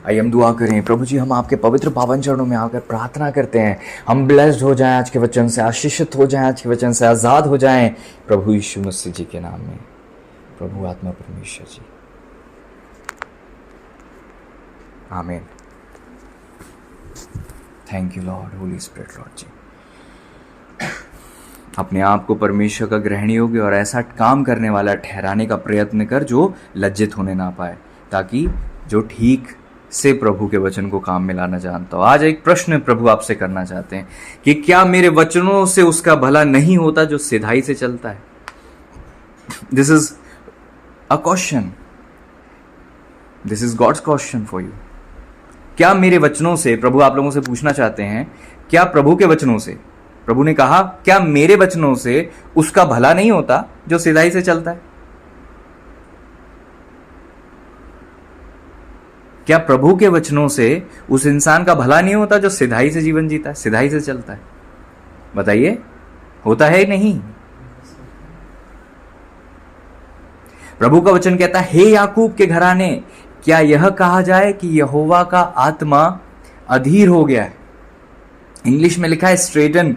आइए हम दुआ करें। प्रभु जी, हम आपके पवित्र पावन चरणों में आकर प्रार्थना करते हैं, हम ब्लेस्ड हो जाएं आज के वचन से, आशीषित हो जाएं आज के वचन से, आज़ाद हो जाएं प्रभु यीशु मसीह जी के नाम में। प्रभु आत्मा परमेश्वर जी, आमीन। Thank you lord, holy spirit lord ji. अपने आप को परमेश्वर का ग्रहणी योग्य और ऐसा काम करने वाला ठहराने का प्रयत्न कर जो लज्जित होने ना पाए, ताकि जो ठीक से प्रभु के वचन को काम में लाना जानता हो। आज एक प्रश्न प्रभु आपसे करना चाहते हैं कि क्या मेरे वचनों से उसका भला नहीं होता जो सिधाई से चलता है? This is a question, this is God's question for you. क्या मेरे वचनों से, प्रभु आप लोगों से पूछना चाहते हैं, क्या प्रभु के वचनों से, प्रभु ने कहा क्या मेरे वचनों से उसका भला नहीं होता जो सिधाई से चलता है? क्या प्रभु के वचनों से उस इंसान का भला नहीं होता जो सिधाई से जीवन जीता है, सिधाई से चलता है? बताइए, होता है नहीं? प्रभु का वचन कहता है, हे याकूब के घराने, क्या यह कहा जाए कि यहोवा का आत्मा अधीर हो गया है? इंग्लिश में लिखा है स्ट्रेटन।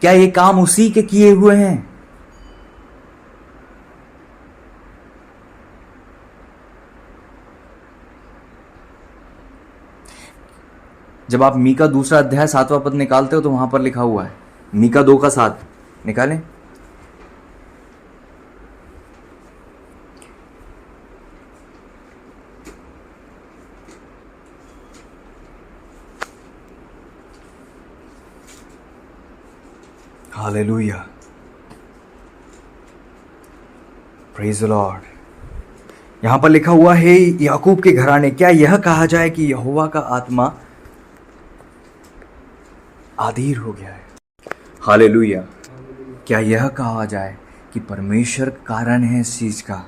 क्या ये काम उसी के किए हुए हैं? जब आप मीका 2 अध्याय 7वां पद निकालते हो तो वहां पर लिखा हुआ है, मीका 2:7 निकालें। Hallelujah, praise the Lord. यहां पर लिखा हुआ है, याकूब के घराने, क्या यह कहा जाए कि यहोवा का आत्मा अधीर हो गया है? हालेलुया। क्या यह कहा जाए कि परमेश्वर कारण है इस चीज का?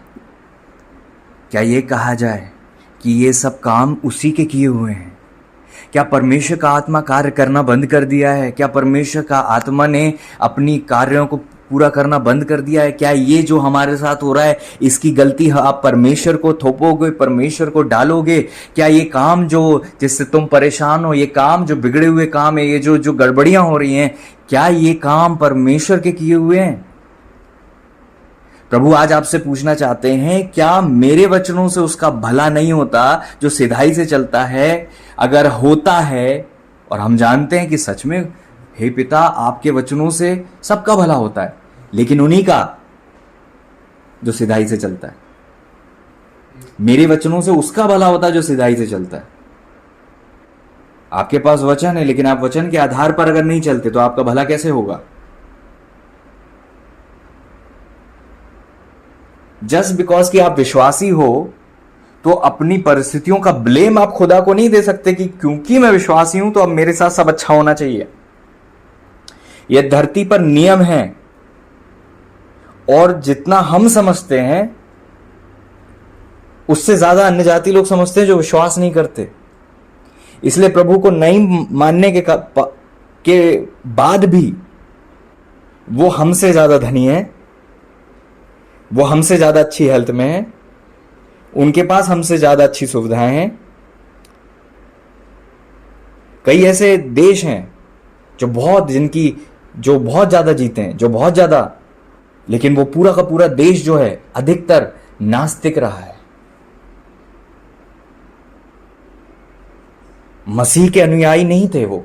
क्या यह कहा जाए कि ये सब काम उसी के किए हुए हैं? क्या परमेश्वर का आत्मा कार्य करना बंद कर दिया है? क्या परमेश्वर का आत्मा ने अपनी कार्यों को पूरा करना बंद कर दिया है? क्या ये जो हमारे साथ हो रहा है इसकी गलती आप परमेश्वर को थोपोगे, परमेश्वर को डालोगे? क्या ये काम जो जिससे तुम परेशान हो, ये काम जो बिगड़े हुए काम है, ये जो गड़बड़ियां हो रही हैं, क्या ये काम परमेश्वर के किए हुए हैं? प्रभु आज आपसे पूछना चाहते हैं, क्या मेरे वचनों से उसका भला नहीं होता जो सिधाई से चलता है? अगर होता है, और हम जानते हैं कि सच में हे पिता आपके वचनों से सबका भला होता है, लेकिन उन्हीं का जो सिधाई से चलता है। मेरे वचनों से उसका भला होता है जो सिधाई से चलता है। आपके पास वचन है, लेकिन आप वचन के आधार पर अगर नहीं चलते तो आपका भला कैसे होगा? जस्ट बिकॉज कि आप विश्वासी हो तो अपनी परिस्थितियों का ब्लेम आप खुदा को नहीं दे सकते कि क्योंकि मैं विश्वासी हूं तो अब मेरे साथ सब अच्छा होना चाहिए। यह धरती पर नियम है, और जितना हम समझते हैं उससे ज्यादा अन्य जाति लोग समझते हैं जो विश्वास नहीं करते। इसलिए प्रभु को नहीं मानने के बाद भी वो हमसे ज्यादा धनी है, वो हमसे ज्यादा अच्छी हेल्थ में है, उनके पास हमसे ज्यादा अच्छी सुविधाएं हैं। कई ऐसे देश हैं जो बहुत ज्यादा जीते हैं, जो बहुत ज्यादा, लेकिन वो पूरा का पूरा देश जो है अधिकतर नास्तिक रहा है, मसीह के अनुयायी नहीं थे वो,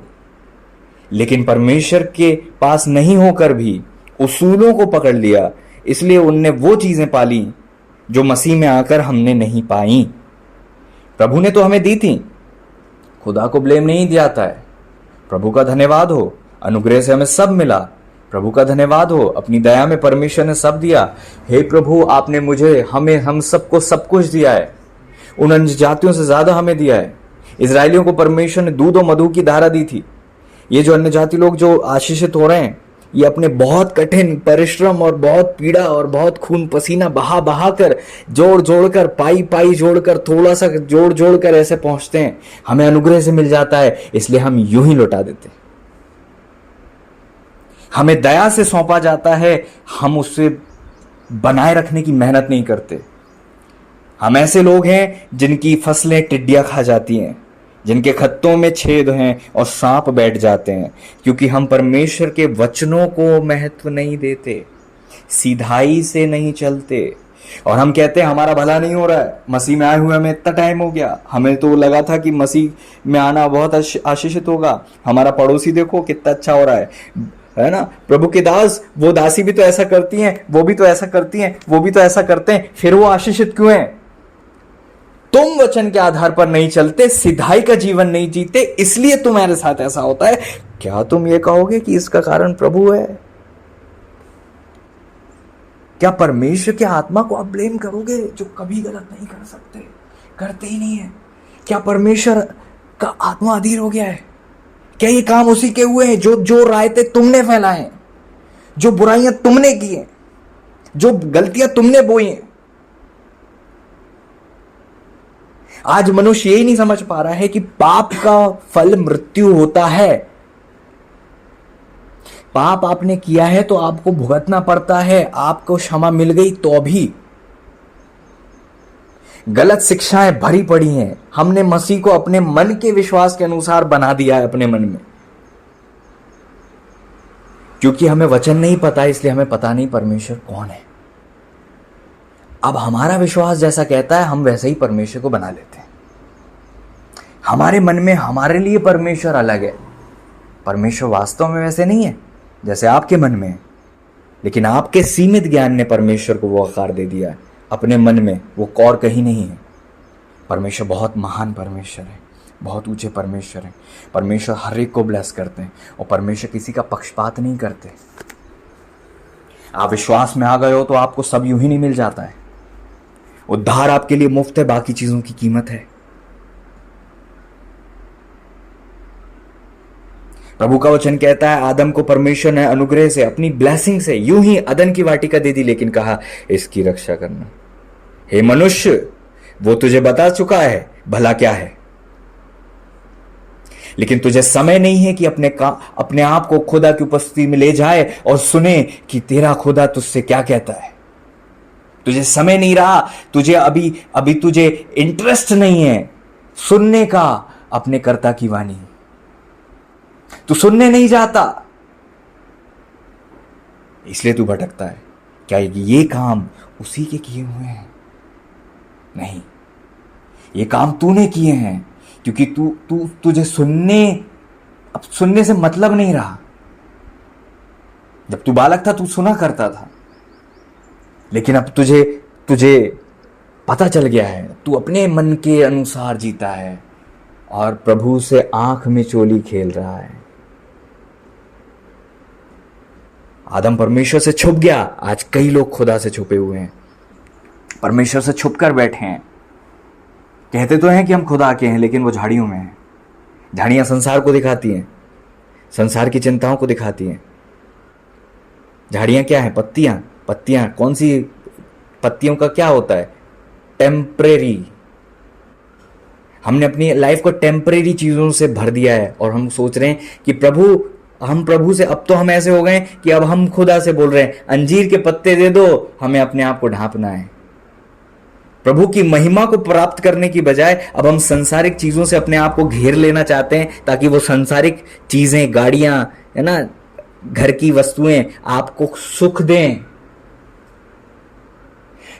लेकिन परमेश्वर के पास नहीं होकर भी उसूलों को पकड़ लिया, इसलिए उनने वो चीजें पाली जो मसीह में आकर हमने नहीं पाई। प्रभु ने तो हमें दी थी, खुदा को ब्लेम नहीं दिया था। प्रभु का धन्यवाद हो, अनुग्रह से हमें सब मिला। प्रभु का धन्यवाद हो, अपनी दया में परमेश्वर ने सब दिया। हे प्रभु, आपने मुझे, हम सबको सब कुछ दिया है, उन अन्य जातियों से ज्यादा हमें दिया है। इजरायलियों को परमेश्वर ने दूध और मधु की धारा दी थी। ये जो अन्य जाति लोग जो आशीषित हो रहे हैं, ये अपने बहुत कठिन परिश्रम और बहुत पीड़ा और बहुत खून पसीना बहा बहा कर, जोड़ जोड़ कर, पाई पाई जोड़ कर, थोड़ा सा जोड़ जोड़ कर ऐसे पहुंचते हैं। हमें अनुग्रह से मिल जाता है, इसलिए हम यूं ही लौटा देते हैं। हमें दया से सौंपा जाता है, हम उससे बनाए रखने की मेहनत नहीं करते। हम ऐसे लोग हैं जिनकी फसलें टिड्डियां खा जाती हैं, जिनके खत्तों में छेद हैं और सांप बैठ जाते हैं, क्योंकि हम परमेश्वर के वचनों को महत्व नहीं देते, सीधाई से नहीं चलते। और हम कहते हैं हमारा भला नहीं हो रहा है, मसीह में आए हुए हमें इतना टाइम हो गया, हमें तो लगा था कि मसीह में आना बहुत आशीषित होगा, हमारा पड़ोसी देखो कितना अच्छा हो रहा है ना। प्रभु के दास, वो दासी भी तो ऐसा करती हैं, वो भी तो ऐसा करती हैं, वो भी तो ऐसा करते हैं, फिर वो आशीषित क्यों हैं? तुम वचन के आधार पर नहीं चलते, सिधाई का जीवन नहीं जीते, इसलिए तुम्हारे साथ ऐसा होता है। क्या तुम ये कहोगे कि इसका कारण प्रभु है? क्या परमेश्वर के आत्मा को आप ब्लेम करोगे जो कभी गलत नहीं कर सकते, करते ही नहीं है? क्या परमेश्वर का आत्मा अधीर हो गया है? क्या ये काम उसी के हुए हैं जो रायतें तुमने फैलाए, जो बुराइयां तुमने की हैं, जो गलतियां तुमने बोई हैं? आज मनुष्य यही नहीं समझ पा रहा है कि पाप का फल मृत्यु होता है। पाप आपने किया है तो आपको भुगतना पड़ता है। आपको क्षमा मिल गई तो भी गलत शिक्षाएं भरी पड़ी हैं। हमने मसीह को अपने मन के विश्वास के अनुसार बना दिया है अपने मन में, क्योंकि हमें वचन नहीं पता, इसलिए हमें पता नहीं परमेश्वर कौन है। अब हमारा विश्वास जैसा कहता है हम वैसे ही परमेश्वर को बना लेते हैं। हमारे मन में हमारे लिए परमेश्वर अलग है। परमेश्वर वास्तव में वैसे नहीं है जैसे आपके मन में है, लेकिन आपके सीमित ज्ञान ने परमेश्वर को वो आकार दे दिया है अपने मन में, वो और कहीं नहीं है। परमेश्वर बहुत महान परमेश्वर है, बहुत ऊंचे परमेश्वर है। परमेश्वर हर एक को ब्लेस करते हैं और परमेश्वर किसी का पक्षपात नहीं करते। आप विश्वास में आ गए हो तो आपको सब यूं ही नहीं मिल जाता है। उद्धार आपके लिए मुफ्त है, बाकी चीजों की कीमत है। प्रभु का वचन कहता है आदम को परमेश्वर ने अनुग्रह से, अपनी ब्लेसिंग से यूं ही अदन की वाटिका दे दी, लेकिन कहा इसकी रक्षा करना। हे मनुष्य, वो तुझे बता चुका है भला क्या है, लेकिन तुझे समय नहीं है कि अपने आप को खुदा की उपस्थिति में ले जाए और सुने कि तेरा खुदा तुझसे क्या कहता है। तुझे समय नहीं रहा, तुझे अभी तुझे इंटरेस्ट नहीं है सुनने का अपने कर्ता की वाणी। तू सुनने नहीं जाता, इसलिए तू भटकता है। क्या ये काम उसी के किए हुए हैं? नहीं, ये काम तूने किए हैं, क्योंकि तुझे सुनने से मतलब नहीं रहा। जब तू बालक था तू सुना करता था, लेकिन अब तुझे पता चल गया है, तू अपने मन के अनुसार जीता है और प्रभु से आंख में चोली खेल रहा है। आदम परमेश्वर से छुप गया, आज कई लोग खुदा से छुपे हुए हैं, परमेश्वर से छुप कर बैठे हैं। कहते तो हैं कि हम खुदा के हैं, लेकिन वो झाड़ियों में हैं। झाड़ियां संसार को दिखाती हैं, संसार की चिंताओं को दिखाती हैं। झाड़ियां क्या है? पत्तियां कौन सी? पत्तियों का क्या होता है? टेम्परेरी। हमने अपनी लाइफ को टेम्परेरी चीजों से भर दिया है और हम सोच रहे हैं कि हम प्रभु से, अब तो हम ऐसे हो गए कि अब हम खुदा से बोल रहे हैं अंजीर के पत्ते दे दो, हमें अपने आप को ढांपना है। प्रभु की महिमा को प्राप्त करने की बजाय अब हम संसारिक चीजों से अपने आप को घेर लेना चाहते हैं, ताकि वो संसारिक चीजें, गाड़ियां, है ना, घर की वस्तुएं आपको सुख दें।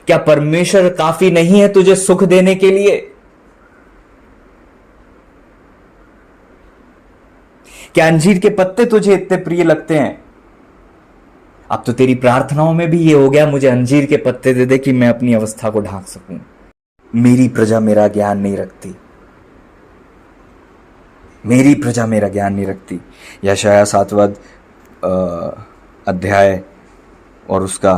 क्या परमेश्वर काफी नहीं है तुझे सुख देने के लिए? क्या अंजीर के पत्ते तुझे इतने प्रिय लगते हैं? अब तो तेरी प्रार्थनाओं में भी ये हो गया, मुझे अंजीर के पत्ते दे दे कि मैं अपनी अवस्था को ढांक सकूं। मेरी प्रजा मेरा ज्ञान नहीं रखती, मेरी प्रजा मेरा ज्ञान नहीं रखती। यशायाह 7वां अध्याय और उसका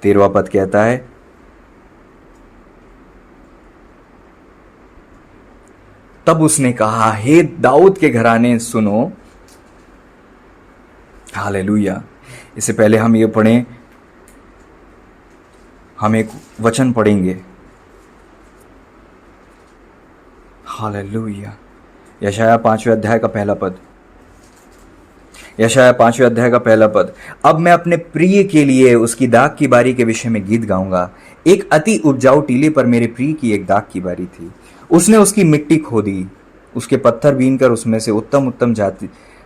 13वां पद कहता है, तब उसने कहा, हे दाऊद के घराने सुनो। हालेलुया। इससे पहले हम ये पढ़ें, हम एक वचन पढ़ेंगे। हालेलुया। यशायाह 5वें अध्याय का पहला पद, यशायाह 5वें अध्याय का पहला पद, अब मैं अपने प्रिय के लिए उसकी दाख की बारी के विषय में गीत गाऊंगा। एक अति उपजाऊ टीले पर मेरे प्रिय की एक दाख की बारी थी। उसने उसकी मिट्टी खोदी, उसके पत्थर बीनकर उसमें से उत्तम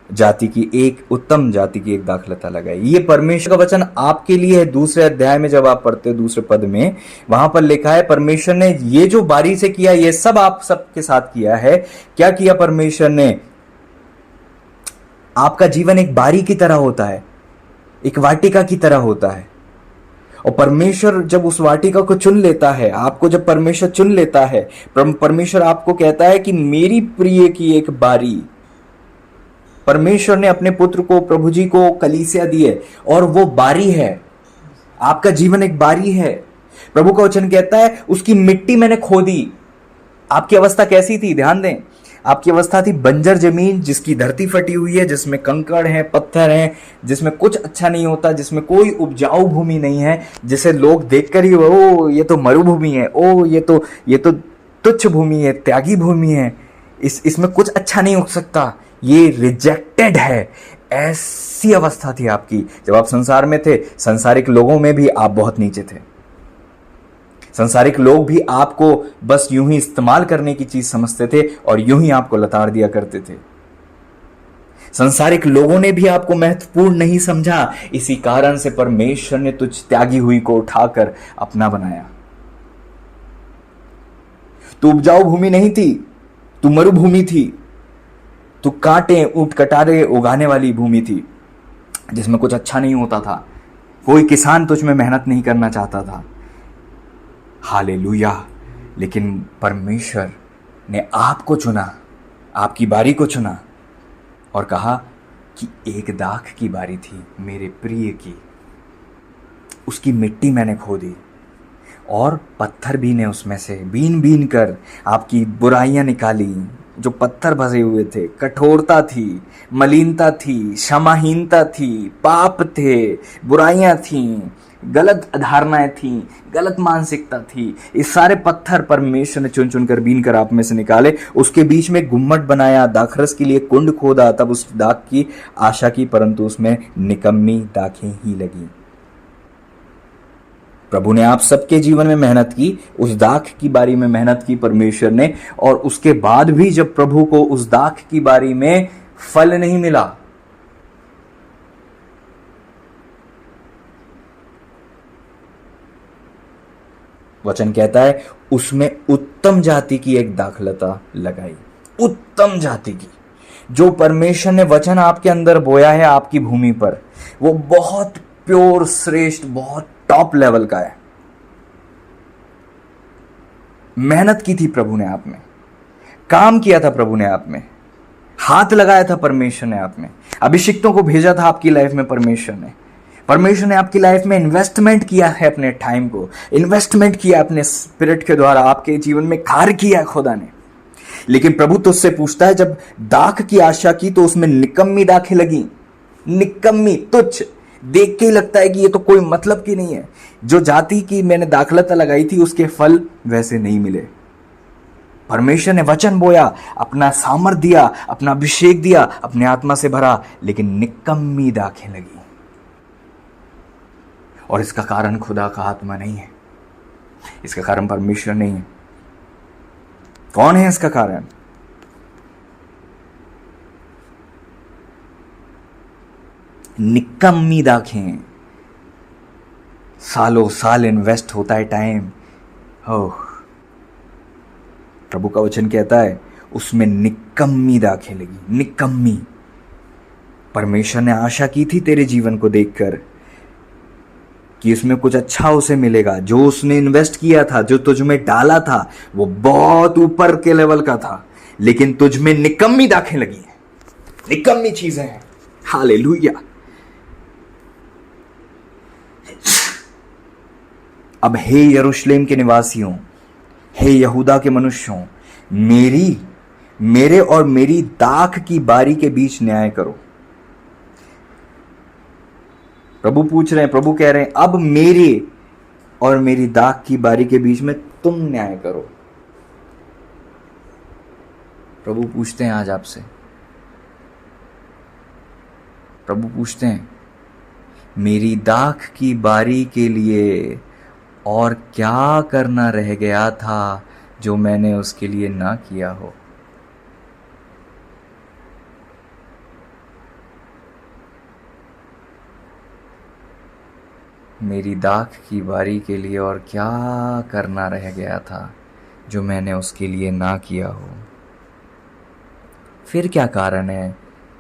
जाति की एक दाखलता लगाई। ये परमेश्वर का वचन आपके लिए है। दूसरे अध्याय में जब आप पढ़ते हो, दूसरे पद में वहां पर लिखा है परमेश्वर ने ये जो बारी से किया, ये सब आप सबके साथ किया है। क्या किया परमेश्वर ने? आपका जीवन एक बारी की तरह होता है, एक वाटिका की तरह होता है। और परमेश्वर जब उस वाटिका को चुन लेता है, आपको जब परमेश्वर चुन लेता है, परमेश्वर आपको कहता है कि मेरी प्रिय की एक बारी। परमेश्वर ने अपने पुत्र को, प्रभु जी को कलीसिया दी है, और वो बारी है। आपका जीवन एक बारी है। प्रभु का वचन कहता है उसकी मिट्टी मैंने खोदी। आपकी अवस्था कैसी थी? ध्यान दें, आपकी अवस्था थी बंजर जमीन, जिसकी धरती फटी हुई है, जिसमें कंकड़ है, पत्थर हैं, जिसमें कुछ अच्छा नहीं होता, जिसमें कोई उपजाऊ भूमि नहीं है, जिसे लोग देखकर ही ओ ये तो मरुभूमि है, ओ ये तो तुच्छ भूमि है, त्यागी भूमि है, इसमें कुछ अच्छा नहीं हो सकता, ये रिजेक्टेड है। ऐसी अवस्था थी आपकी जब आप संसार में थे। संसारिक लोगों में भी आप बहुत नीचे थे। संसारिक लोग भी आपको बस यूं ही इस्तेमाल करने की चीज समझते थे और यूं ही आपको लताड़ दिया करते थे। संसारिक लोगों ने भी आपको महत्वपूर्ण नहीं समझा। इसी कारण से परमेश्वर ने तुझ त्यागी हुई को उठाकर अपना बनाया। तू उपजाऊ भूमि नहीं थी, तू मरुभूमि थी, तू कांटे ऊंट कटारे उगाने वाली भूमि थी, जिसमें कुछ अच्छा नहीं होता था। कोई किसान तुझ में मेहनत नहीं करना चाहता था। हालेलुया। लेकिन परमेश्वर ने आपको चुना, आपकी बारी को चुना और कहा कि एक दाख की बारी थी मेरे प्रिय की, उसकी मिट्टी मैंने खोदी और पत्थर बीने उसमें से, बीन बीन कर आपकी बुराइयां निकाली। जो पत्थर भसे हुए थे, कठोरता थी, मलिनता थी, क्षमाहीनता थी, पाप थे, बुराइयां थी, गलत धारणाएं थी, गलत मानसिकता थी, इस सारे पत्थर परमेश्वर ने चुन चुन कर बीन कर आप में से निकाले। उसके बीच में गुम्मट बनाया, दाखरस के लिए कुंड खोदा, तब उस दाख की आशा की, परंतु उसमें निकम्मी दाखें ही लगी। प्रभु ने आप सबके जीवन में मेहनत की, उस दाख की बारी में मेहनत की परमेश्वर ने, और उसके बाद भी जब प्रभु को उस दाख की बारी में फल नहीं मिला, वचन कहता है उसमें उत्तम जाति की एक दाखलता लगाई। उत्तम जाति की, जो परमेश्वर ने वचन आपके अंदर बोया है आपकी भूमि पर, वो बहुत प्योर, श्रेष्ठ, बहुत टॉप लेवल का है। मेहनत की थी प्रभु ने आप में, काम किया था प्रभु ने आप में, हाथ लगाया था परमेश्वर ने आप में, अभिषिक्तों को भेजा था आपकी लाइफ में परमेश्वर ने आपकी लाइफ में इन्वेस्टमेंट किया है, अपने टाइम को इन्वेस्टमेंट किया, अपने स्पिरिट के द्वारा आपके जीवन में कार्य किया खुदा ने। लेकिन प्रभु तुझसे पूछता है, जब दाख की आशा की तो उसमें निकम्मी दाखें लगी। निकम्मी, तुच्छ, देख के ही लगता है कि ये तो कोई मतलब की नहीं है। जो जाति की मैंने दाखलता लगाई थी उसके फल वैसे नहीं मिले। परमेश्वर ने वचन बोया, अपना सामर्थ दिया, अपना अभिषेक दिया, अपने आत्मा से भरा, लेकिन निकम्मी दाखें लगी। और इसका कारण खुदा का आत्मा नहीं है, इसका कारण परमेश्वर नहीं है। कौन है इसका कारण? निकम्मी दाखें। सालों साल इन्वेस्ट होता है टाइम, प्रभु का वचन कहता है उसमें निकम्मी दाखें लगी। निकम्मी। परमेश्वर ने आशा की थी तेरे जीवन को देखकर कि इसमें कुछ अच्छा उसे मिलेगा। जो उसने इन्वेस्ट किया था, जो तुझ में डाला था, वो बहुत ऊपर के लेवल का था, लेकिन तुझ में निकम्मी दाखें लगी हैं, निकम्मी चीजें हैं। हालेलुया। अब हे यरूशलेम के निवासियों, हे यहूदा के मनुष्यों, मेरे और मेरी दाख की बारी के बीच न्याय करो। प्रभु पूछ रहे हैं, प्रभु कह रहे हैं, अब मेरे और मेरी दाख की बारी के बीच में तुम न्याय करो। प्रभु पूछते हैं आज आपसे, प्रभु पूछते हैं, मेरी दाख की बारी के लिए और क्या करना रह गया था जो मैंने उसके लिए ना किया हो। मेरी दाख की बारी के लिए और क्या करना रह गया था जो मैंने उसके लिए ना किया हो। फिर क्या कारण है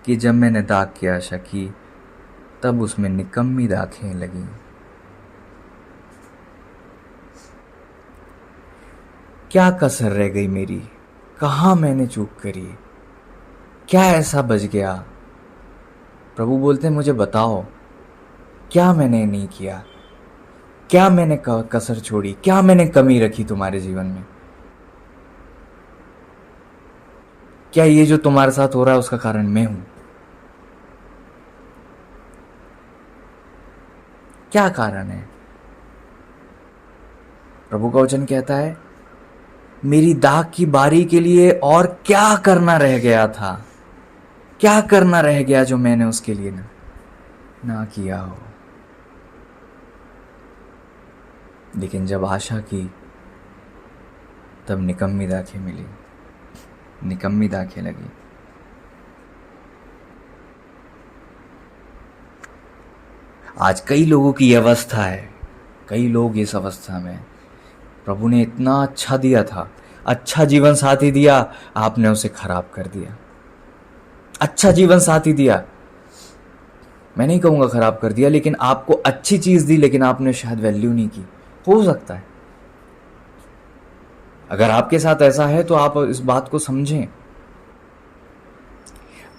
कि जब मैंने दाख की आशा की तब उसमें निकम्मी दाखें लगी। क्या कसर रह गई मेरी, कहाँ मैंने चूक करी, क्या ऐसा बच गया। प्रभु बोलते हैं, मुझे बताओ क्या मैंने नहीं किया, क्या मैंने कसर छोड़ी, क्या मैंने कमी रखी तुम्हारे जीवन में। क्या ये जो तुम्हारे साथ हो रहा है उसका कारण मैं हूं? क्या कारण है? प्रभु का वचन कहता है, मेरी दाख की बारी के लिए और क्या करना रह गया था, क्या करना रह गया जो मैंने उसके लिए ना किया हो। लेकिन जब आशा की तब निकम्मी दाखें मिली, निकम्मी दाखें लगी। आज कई लोगों की यह अवस्था है, कई लोग इस अवस्था में। प्रभु ने इतना अच्छा दिया था, अच्छा जीवन साथी दिया, आपने उसे खराब कर दिया। अच्छा जीवन साथी दिया, मैं नहीं कहूंगा खराब कर दिया, लेकिन आपको अच्छी चीज दी लेकिन आपने शायद वैल्यू नहीं की। हो सकता है अगर आपके साथ ऐसा है तो आप इस बात को समझें।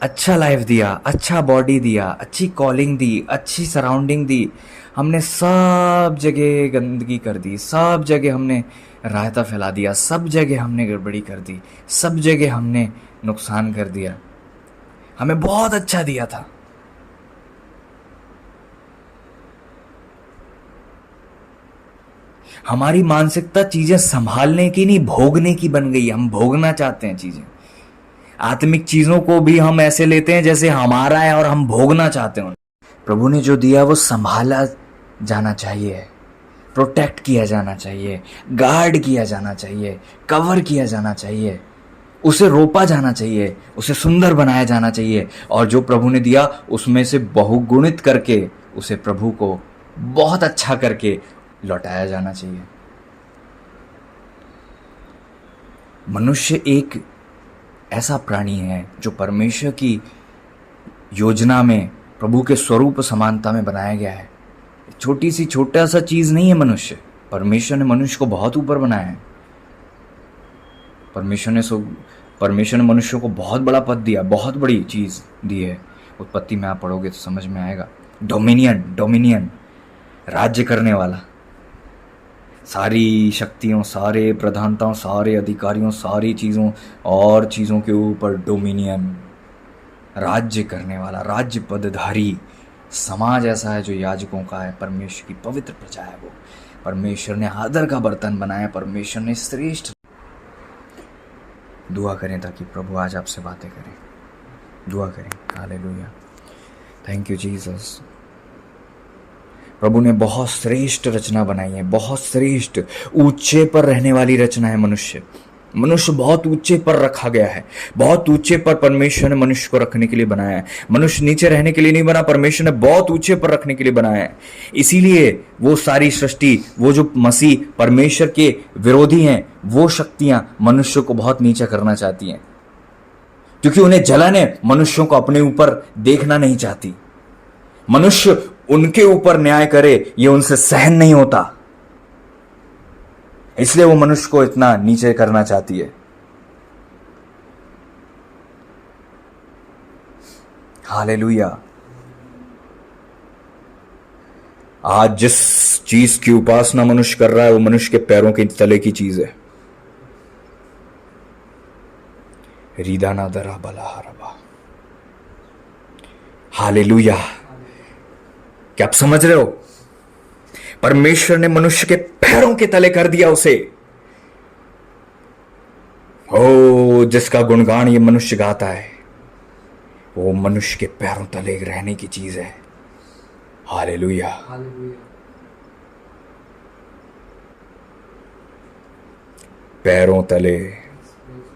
अच्छा लाइफ दिया, अच्छा बॉडी दिया, अच्छी कॉलिंग दी, अच्छी सराउंडिंग दी, हमने सब जगह गंदगी कर दी, सब जगह हमने रायता फैला दिया, सब जगह हमने गड़बड़ी कर दी, सब जगह हमने नुकसान कर दिया। हमें बहुत अच्छा दिया था, हमारी मानसिकता चीजें संभालने की नहीं भोगने की बन गई। हम भोगना चाहते हैं चीजें, आत्मिक चीजों को भी हम ऐसे लेते हैं जैसे हमारा है और हम भोगना चाहते हैं। प्रभु ने जो दिया वो संभाला जाना चाहिए, प्रोटेक्ट किया जाना चाहिए, गार्ड किया जाना चाहिए, कवर किया जाना चाहिए, उसे रोपा जाना चाहिए, उसे सुंदर बनाया जाना चाहिए, और जो प्रभु ने दिया उसमें से बहुगुणित करके उसे प्रभु को बहुत अच्छा करके लौटाया जाना चाहिए। मनुष्य एक ऐसा प्राणी है जो परमेश्वर की योजना में प्रभु के स्वरूप समानता में बनाया गया है। छोटी सी छोटा सा चीज नहीं है मनुष्य, परमेश्वर ने मनुष्य को बहुत ऊपर बनाया है। परमेश्वर ने मनुष्य को बहुत बड़ा पद दिया, बहुत बड़ी चीज दी है। उत्पत्ति में आप पढ़ोगे तो समझ में आएगा। डोमिनियन, राज्य करने वाला, सारी शक्तियों, सारे प्रधानताओं, सारे अधिकारियों, सारी चीजों और चीजों के ऊपर डोमिनियन, राज्य करने वाला, राज्य पदधारी। समाज ऐसा है जो याजकों का है, परमेश्वर की पवित्र प्रजा है। वो परमेश्वर ने आदर का बर्तन बनाया, परमेश्वर ने श्रेष्ठ। दुआ करें ताकि प्रभु आज आपसे बातें करें। दुआ करें। हालेलुया, थैंक यू जीसस। प्रभु ने बहुत श्रेष्ठ रचना बनाई है, बहुत श्रेष्ठ, ऊंचे पर रहने वाली रचना है। मनुष्य बहुत ऊंचे पर रखा गया है, बहुत ऊंचे पर परमेश्वर ने मनुष्य को रखने के लिए बनाया है। मनुष्य नीचे रहने के लिए नहीं बना, परमेश्वर ने बहुत ऊंचे पर रखने के लिए बनाया है। इसीलिए वो सारी सृष्टि, वो जो मसीह परमेश्वर के विरोधी हैं, वो शक्तियां मनुष्य को बहुत नीचा करना चाहती हैं, क्योंकि उन्हें जलन है, मनुष्यों को अपने ऊपर देखना नहीं चाहती। मनुष्य उनके ऊपर न्याय करे ये उनसे सहन नहीं होता, इसलिए वो मनुष्य को इतना नीचे करना चाहती है। हालेलुया। आज जिस चीज की उपासना मनुष्य कर रहा है वो मनुष्य के पैरों के तले की चीज है। रीदाना दरा बलाहरबा। हालेलुया। क्या आप समझ रहे हो? परमेश्वर ने मनुष्य के पैरों के तले कर दिया उसे। ओ, जिसका गुणगान ये मनुष्य गाता है, वो मनुष्य के पैरों तले रहने की चीज है। हालेलुया। पैरों तले,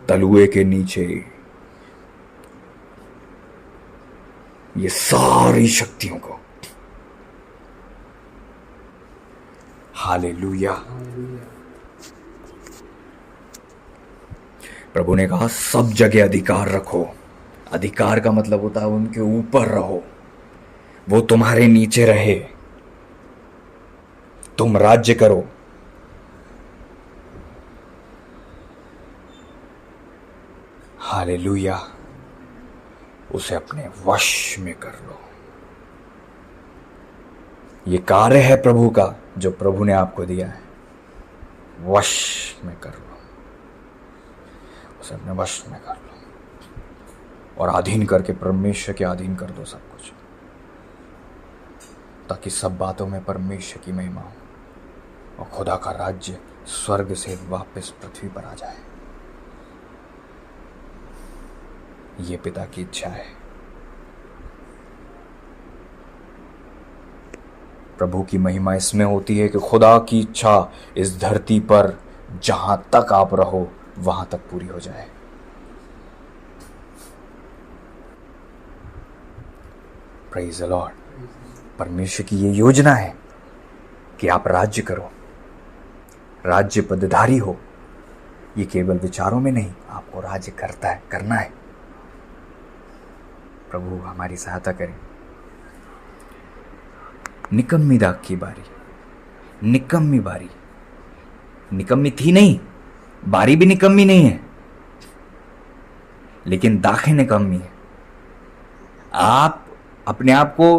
तलुए के नीचे ये सारी शक्तियों को। हालेलुया। प्रभु ने कहा सब जगह अधिकार रखो। अधिकार का मतलब होता है उनके ऊपर रहो, वो तुम्हारे नीचे रहे, तुम राज्य करो। हालेलुया। उसे अपने वश में कर लो। ये कार्य है प्रभु का जो प्रभु ने आपको दिया है। वश में कर लो, उसे अपने वश में कर लो और अधीन करके परमेश्वर के अधीन कर दो सब कुछ, ताकि सब बातों में परमेश्वर की महिमा हो और खुदा का राज्य स्वर्ग से वापस पृथ्वी पर आ जाए। ये पिता की इच्छा है। प्रभु की महिमा इसमें होती है कि खुदा की इच्छा इस धरती पर जहां तक आप रहो वहां तक पूरी हो जाए। Praise the Lord. परमेश्वर की ये योजना है कि आप राज्य करो, राज्य पदधारी हो। ये केवल विचारों में नहीं, आपको राज्य करना है। प्रभु हमारी सहायता करें। निकम्मी दाग की बारी, निकम्मी बारी, निकम्मी थी नहीं, बारी भी निकम्मी नहीं है, लेकिन दाखें निकम्मी है। आप अपने आप को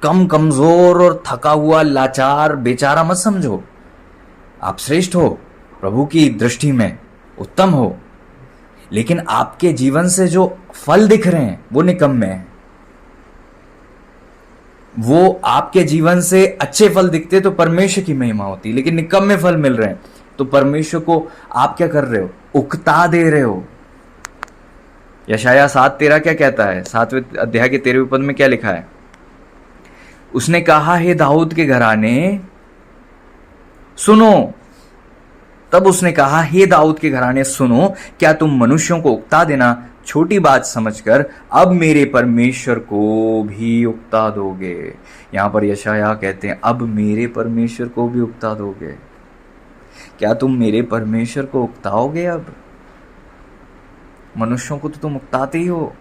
कमजोर और थका हुआ, लाचार, बेचारा मत समझो। आप श्रेष्ठ हो, प्रभु की दृष्टि में उत्तम हो, लेकिन आपके जीवन से जो फल दिख रहे हैं वो निकम्मे हैं। वो आपके जीवन से अच्छे फल दिखते तो परमेश्वर की महिमा होती, लेकिन निकम्मे फल मिल रहे हैं तो परमेश्वर को आप क्या कर रहे हो? उकता दे रहे हो। यशाया 7:13 क्या कहता है? 7वें अध्याय के 13वें पद में क्या लिखा है? उसने कहा, हे दाऊद के घराने सुनो। तब उसने कहा, हे दाऊद के घराने सुनो, क्या तुम मनुष्यों को उकता देना छोटी बात समझकर अब मेरे परमेश्वर को भी उकता दोगे? यहां पर यशाया कहते हैं, अब मेरे परमेश्वर को भी उकता दोगे। क्या तुम मेरे परमेश्वर को उकताओगे? अब मनुष्यों को तो तुम उकताते ही हो,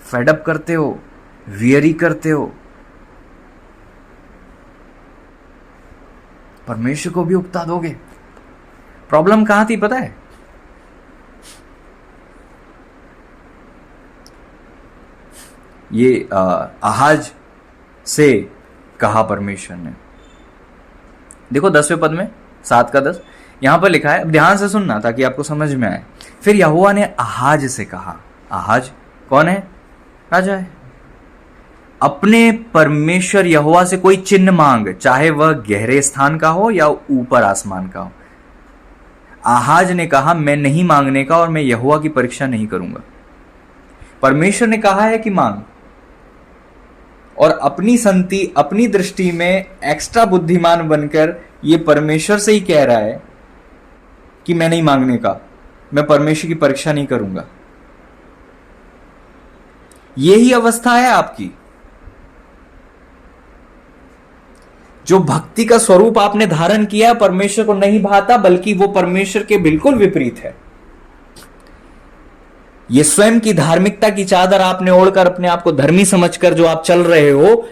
फेडअप करते हो, वियरी करते हो। परमेश्वर को भी उकता दोगे? प्रॉब्लम कहां थी पता है? ये आहाज से कहा परमेश्वर ने। देखो 10वें पद में, 7 का 10 यहां पर लिखा है। अब ध्यान से सुनना ताकि आपको समझ में आए। फिर यहोवा ने आहाज से कहा। आहाज कौन है? राजा है। अपने परमेश्वर यहोवा से कोई चिन्ह मांग, चाहे वह गहरे स्थान का हो या ऊपर आसमान का हो। आहाज ने कहा, मैं नहीं मांगने का और मैं यहोवा की परीक्षा नहीं करूंगा। परमेश्वर ने कहा है कि मांग, और अपनी दृष्टि में एक्स्ट्रा बुद्धिमान बनकर ये परमेश्वर से ही कह रहा है कि मैं नहीं मांगने का, मैं परमेश्वर की परीक्षा नहीं करूंगा। यही अवस्था है आपकी। जो भक्ति का स्वरूप आपने धारण किया परमेश्वर को नहीं भाता, बल्कि वो परमेश्वर के बिल्कुल विपरीत है। ये स्वयं की धार्मिकता की चादर आपने ओढ़कर अपने आप को धर्मी समझकर जो आप चल रहे हो,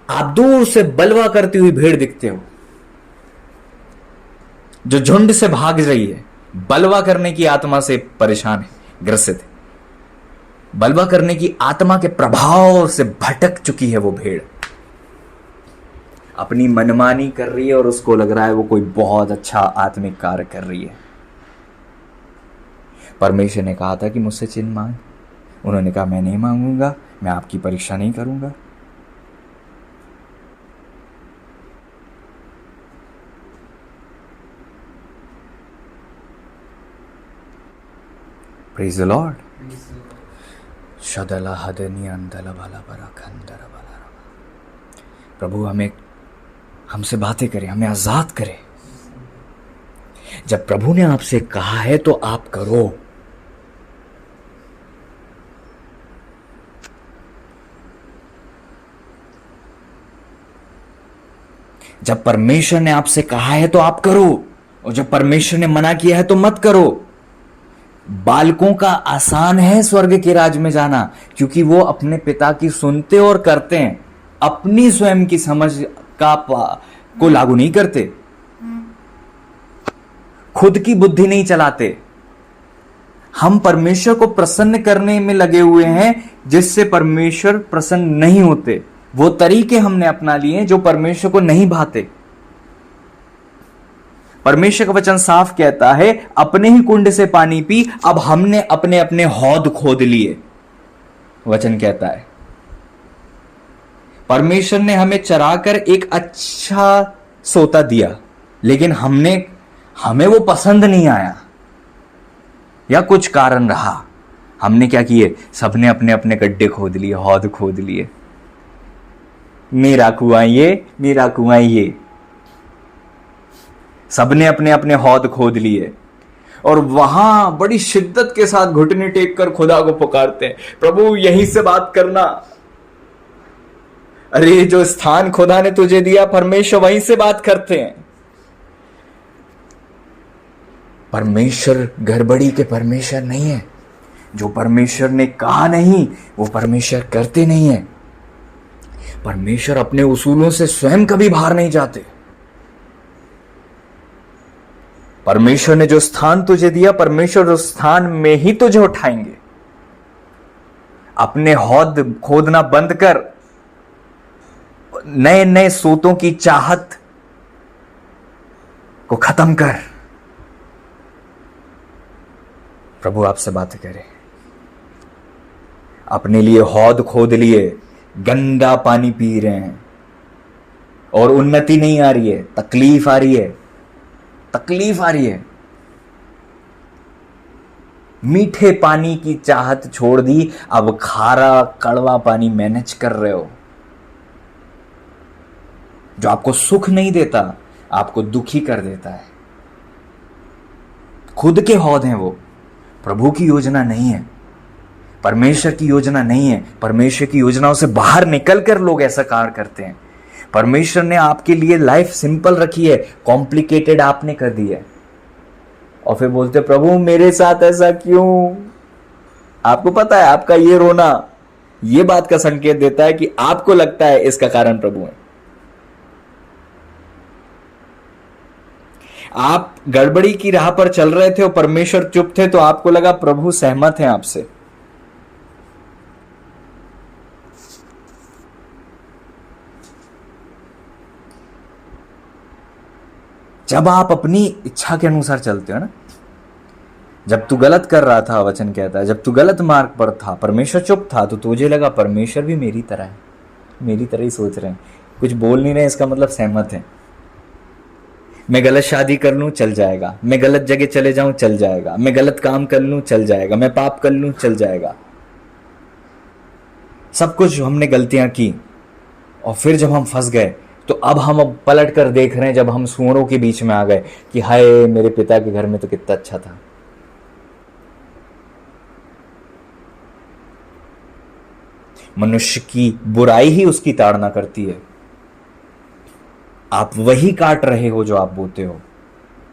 आप दूर से बलवा करती हुई भीड़ दिखते हो जो झुंड से भाग रही है। बलवा करने की आत्मा से परेशान है, ग्रसित है। बलवा करने की आत्मा के प्रभाव से भटक चुकी है वो भेड़। अपनी मनमानी कर रही है और उसको लग रहा है वो कोई बहुत अच्छा आत्मिक कार्य कर रही है। परमेश्वर ने कहा था कि मुझसे चिन्ह मांग। उन्होंने कहा, मैं नहीं मांगूंगा, मैं आपकी परीक्षा नहीं करूंगा। Praise the lord. शदला हदनी अंदला भला बरा खंदर भला। प्रभु हमें हमसे बातें करें, हमें आजाद करें। जब प्रभु ने आपसे कहा है तो आप करो। जब परमेश्वर ने आपसे कहा है तो आप करो, और जब परमेश्वर ने मना किया है तो मत करो। बालकों का आसान है स्वर्ग के राज में जाना, क्योंकि वो अपने पिता की सुनते और करते हैं, अपनी स्वयं की समझ को लागू नहीं करते, खुद की बुद्धि नहीं चलाते। हम परमेश्वर को प्रसन्न करने में लगे हुए हैं, जिससे परमेश्वर प्रसन्न नहीं होते। वो तरीके हमने अपना लिए जो परमेश्वर को नहीं भाते। परमेश्वर का वचन साफ कहता है, अपने ही कुंड से पानी पी, अब हमने अपने अपने हौद खोद लिए। वचन कहता है परमेश्वर ने हमें चराकर एक अच्छा सोता दिया, लेकिन हमें वो पसंद नहीं आया, या कुछ कारण रहा। हमने क्या किए? सबने अपने अपने गड्ढे खोद लिए, हौद खोद लिए। मेरा कुआं ये, मेरा कुआं ये। सबने अपने अपने हौद खोद लिए, और वहां बड़ी शिद्दत के साथ घुटने टेक कर खुदा को पुकारते हैं, प्रभु यहीं से बात करना। अरे जो स्थान खुदा ने तुझे दिया, परमेश्वर वहीं से बात करते हैं। परमेश्वर गड़बड़ी के परमेश्वर नहीं है। जो परमेश्वर ने कहा नहीं, वो परमेश्वर करते नहीं है। परमेश्वर अपने उसूलों से स्वयं कभी बाहर नहीं जाते। परमेश्वर ने जो स्थान तुझे दिया, परमेश्वर उस स्थान में ही तुझे उठाएंगे। अपने हौद खोदना बंद कर, नए नए सोतों की चाहत को खत्म कर। प्रभु आपसे बात करे। अपने लिए हौद खोद लिए, गंदा पानी पी रहे हैं, और उन्नति नहीं आ रही है, तकलीफ आ रही है, तकलीफ आ रही है। मीठे पानी की चाहत छोड़ दी, अब खारा कड़वा पानी मैनेज कर रहे हो, जो आपको सुख नहीं देता, आपको दुखी कर देता है। खुद के हौद हैं वो, प्रभु की योजना नहीं है, परमेश्वर की योजना नहीं है। परमेश्वर की योजनाओं से बाहर निकलकर लोग ऐसा कार्य करते हैं। परमेश्वर ने आपके लिए लाइफ सिंपल रखी है, कॉम्प्लिकेटेड आपने कर दी है, और फिर बोलते प्रभु मेरे साथ ऐसा क्यों? आपको पता है आपका ये रोना ये बात का संकेत देता है कि आपको लगता है इसका कारण प्रभु है। आप गड़बड़ी की राह पर चल रहे थे और परमेश्वर चुप थे, तो आपको लगा प्रभु सहमत हैं आपसे। जब आप अपनी इच्छा के अनुसार चलते हो ना, जब तू गलत कर रहा था, वचन कहता है जब तू गलत मार्ग पर था, परमेश्वर चुप था, तो तुझे लगा परमेश्वर भी मेरी तरह है, मेरी तरह ही सोच रहे हैं, कुछ बोल नहीं रहे, इसका मतलब सहमत है। मैं गलत शादी कर लूं चल जाएगा, मैं गलत जगह चले जाऊं चल जाएगा, मैं गलत काम कर लूं चल जाएगा, मैं पाप कर लूं चल जाएगा। सब कुछ हमने गलतियां की, और फिर जब हम फंस गए, तो अब पलट कर देख रहे हैं, जब हम सुअरों के बीच में आ गए, कि हाय मेरे पिता के घर में तो कितना अच्छा था। मनुष्य की बुराई ही उसकी ताड़ना करती है। आप वही काट रहे हो जो आप बोते हो,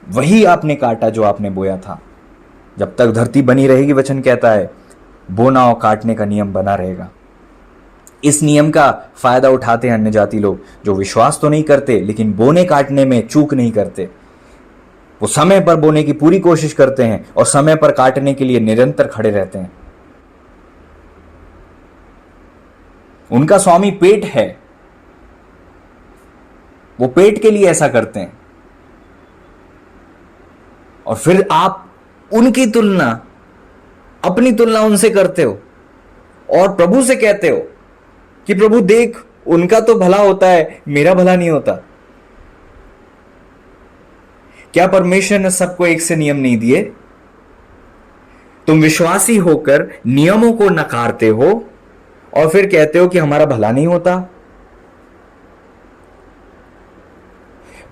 वही आपने काटा जो आपने बोया था। जब तक धरती बनी रहेगी, वचन कहता है, बोना और काटने का नियम बना रहेगा। इस नियम का फायदा उठाते हैं अन्य जाति लोग, जो विश्वास तो नहीं करते लेकिन बोने काटने में चूक नहीं करते। वो समय पर बोने की पूरी कोशिश करते हैं और समय पर काटने के लिए निरंतर खड़े रहते हैं। उनका स्वामी पेट है, वो पेट के लिए ऐसा करते हैं, और फिर आप उनकी तुलना, अपनी तुलना उनसे करते हो और प्रभु से कहते हो कि प्रभु देख उनका तो भला होता है, मेरा भला नहीं होता। क्या परमेश्वर ने सबको एक से नियम नहीं दिए? तुम विश्वासी होकर नियमों को नकारते हो और फिर कहते हो कि हमारा भला नहीं होता।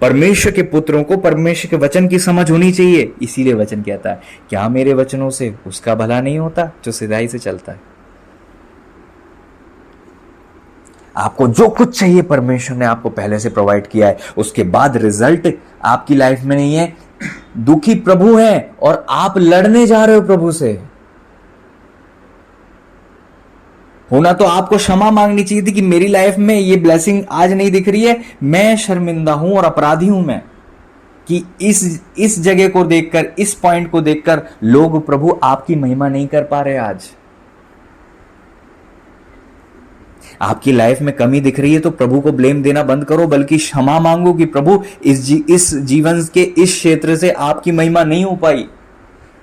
परमेश्वर के पुत्रों को परमेश्वर के वचन की समझ होनी चाहिए, इसीलिए वचन कहता है क्या मेरे वचनों से उसका भला नहीं होता जो सिधाई से चलता है। आपको जो कुछ चाहिए परमेश्वर ने आपको पहले से प्रोवाइड किया है, उसके बाद रिजल्ट आपकी लाइफ में नहीं है। दुखी प्रभु है और आप लड़ने जा रहे हो प्रभु से। होना तो आपको क्षमा मांगनी चाहिए थी कि मेरी लाइफ में ये ब्लेसिंग आज नहीं दिख रही है, मैं शर्मिंदा हूं और अपराधी हूं मैं, कि इस जगह को देखकर, इस पॉइंट को देखकर लोग प्रभु आपकी महिमा नहीं कर पा रहे। आज आपकी लाइफ में कमी दिख रही है तो प्रभु को ब्लेम देना बंद करो, बल्कि क्षमा मांगो कि प्रभु इस जीवन के इस क्षेत्र से आपकी महिमा नहीं हो पाई,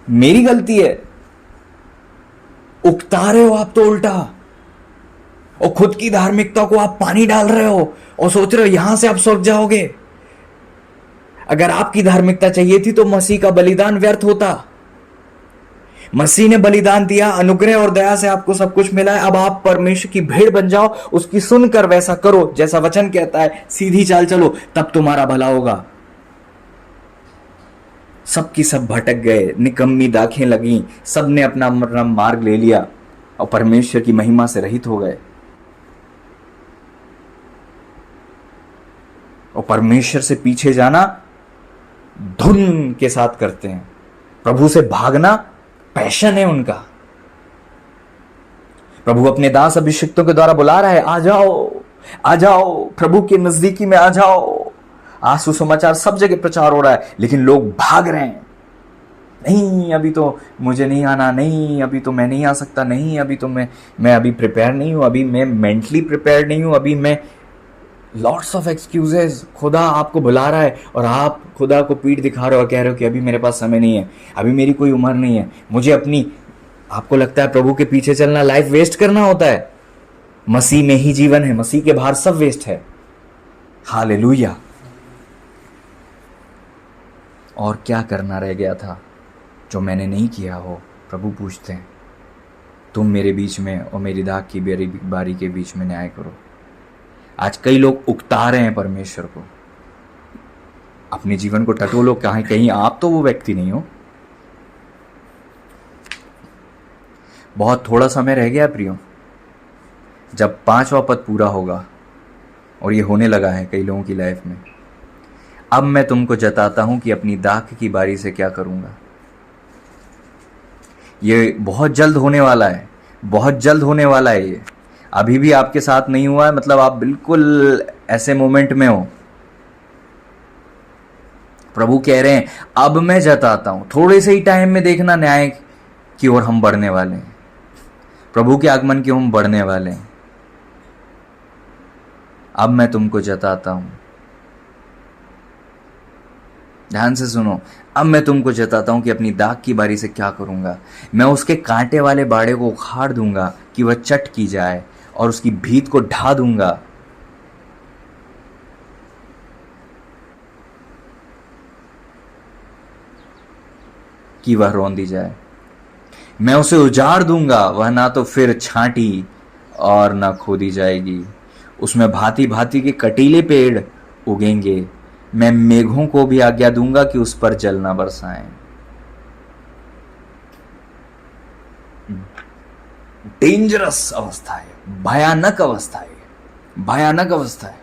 मेरी गलती है। उकता रहे हो आप तो उल्टा, और खुद की धार्मिकता को आप पानी डाल रहे हो और सोच रहे हो यहां से आप स्वर्ग जाओगे। अगर आपकी धार्मिकता चाहिए थी तो मसीह का बलिदान व्यर्थ होता। मसीह ने बलिदान दिया, अनुग्रह और दया से आपको सब कुछ मिला है। अब आप परमेश्वर की भेड़ बन जाओ, उसकी सुनकर वैसा करो जैसा वचन कहता है, सीधी चाल चलो, तब तुम्हारा भला होगा। सबकी सब भटक गए, निकम्मी दाखें लगी, सबने अपना मार्ग ले लिया और परमेश्वर की महिमा से रहित हो गए। और परमेश्वर से पीछे जाना धुन के साथ करते हैं, प्रभु से भागना पैशन है उनका। प्रभु अपने दास अभिषिक्तों के द्वारा बुला रहा है, आ जाओ, आ जाओ, प्रभु के नजदीकी में आ जाओ। आज सुसमाचार सब जगह प्रचार हो रहा है, लेकिन लोग भाग रहे हैं। नहीं, अभी तो मुझे नहीं आना, नहीं अभी तो मैं नहीं आ सकता, नहीं अभी तो मैं अभी प्रिपेयर नहीं हूं, अभी मैं मेंटली प्रिपेयर नहीं हूं, अभी मैं, लॉट्स ऑफ एक्सक्यूजेस। खुदा आपको बुला रहा है और आप खुदा को पीठ दिखा रहे हो, कह रहे हो कि अभी मेरे पास समय नहीं है, अभी मेरी कोई उम्र नहीं है, मुझे अपनी, आपको लगता है प्रभु के पीछे चलना लाइफ वेस्ट करना होता है। मसीह में ही जीवन है, मसीह के बाहर सब वेस्ट है। हालेलुया। और क्या करना रह गया था जो मैंने नहीं किया हो? प्रभु पूछते हैं। तुम मेरे बीच में और मेरी दाख की बारी के बीच में न्याय करो। आज कई लोग उकता रहे हैं परमेश्वर को, अपने जीवन को टटोलो, कहीं आप तो वो व्यक्ति नहीं हो। बहुत थोड़ा समय रह गया प्रियो, जब 5वां पद पूरा होगा, और ये होने लगा है कई लोगों की लाइफ में। अब मैं तुमको जताता हूं कि अपनी दाख की बारी से क्या करूंगा। ये बहुत जल्द होने वाला है, बहुत जल्द होने वाला है। ये अभी भी आपके साथ नहीं हुआ है, मतलब आप बिल्कुल ऐसे मोमेंट में हो। प्रभु कह रहे हैं अब मैं जताता हूं। थोड़े से ही टाइम में देखना न्याय की ओर हम बढ़ने वाले हैं, प्रभु के आगमन की ओर हम बढ़ने वाले हैं। अब मैं तुमको जताता हूं, ध्यान से सुनो। अब मैं तुमको जताता हूं कि अपनी दाख की बारी से क्या करूंगा। मैं उसके कांटे वाले बाड़े को उखाड़ दूंगा कि वह चट की जाए, और उसकी भीत को ढा दूंगा कि वह रौंदी जाए। मैं उसे उजाड़ दूंगा, वह ना तो फिर छांटी और ना खोदी जाएगी। उसमें भांति भांति के कटीले पेड़ उगेंगे। मैं मेघों को भी आज्ञा दूंगा कि उस पर जल ना बरसाएं। डेंजरस अवस्था है, भयानक अवस्था है, भयानक अवस्था है।